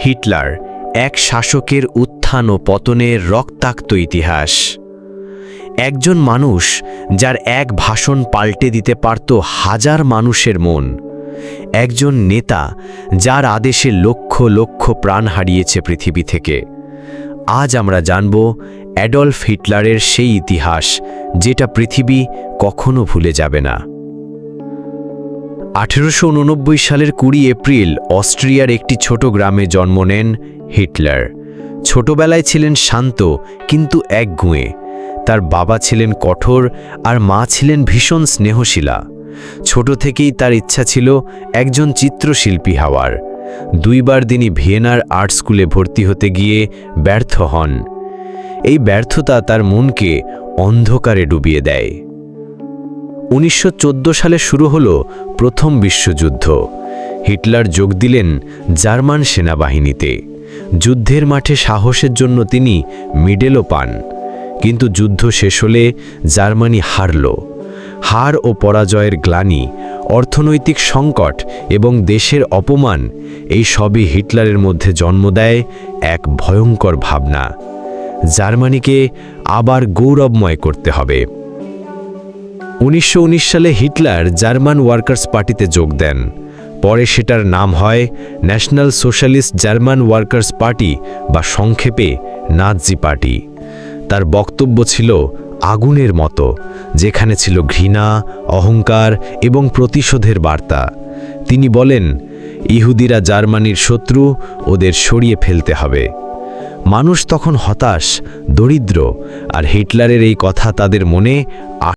Hitler, এক শাসকের উত্থান ও পতনের রক্তাক্ত ইতিহাস। একজন মানুষ যার এক ভাষণ পাল্টে দিতে পারত হাজার মানুষের মন। একজন নেতা যার আদেশে লক্ষ লক্ষ প্রাণ হারিয়েছে পৃথিবী থেকে। আজ আমরা জানব অ্যাডলফ হিটলারের সেই ইতিহাস যেটা পৃথিবী কখনো ভুলে যাবে না। 1889 সালের 20 এপ্রিল অস্ট্রিয়ার একটি ছোট গ্রামে জন্ম নেন হিটলার। ছোটবেলায় ছিলেন শান্ত কিন্তু একগুঁয়ে। তার বাবা ছিলেন কঠোর আর মা ছিলেন ভীষণ স্নেহশীলা। ছোট থেকেই তার ইচ্ছা ছিল একজন চিত্রশিল্পী হওয়ার। 2 বার তিনি ভিয়েনার আর্ট স্কুলে ভর্তি হতে গিয়ে ব্যর্থ হন। এই ব্যর্থতা তার মনকে অন্ধকারে ডুবিয়ে দেয়। 1914 সালে শুরু হলো প্রথম বিশ্বযুদ্ধ। হিটলার যোগ দিলেন জার্মান সেনাবাহিনীতে। যুদ্ধের মাঠে সাহসের জন্য তিনি মেডেলও পান। কিন্তু যুদ্ধ শেষ হলে জার্মানি হারল। হার ও পরাজয়ের গ্লানি, অর্থনৈতিক সংকট এবং দেশের অপমান, এই সবই হিটলারের মধ্যে জন্ম দেয় এক ভয়ঙ্কর ভাবনা: জার্মানিকে আবার গৌরবময় করতে হবে। 1919 সালে হিটলার জার্মান ওয়ার্কার্স পার্টিতে যোগ দেন। পরে সেটার নাম হয় national socialist German workers party বা সংক্ষেপে নাৎজি পার্টি। তার বক্তব্য ছিল আগুনের মতো, যেখানে ছিল ঘৃণা, অহংকার এবং প্রতিশোধের বার্তা। তিনি বলেন, ইহুদিরা জার্মানির শত্রু, ওদের সরিয়ে ফেলতে হবে। মানুষ তখন হতাশ, দরিদ্র, আর হিটলারের এই কথা তাদের মনে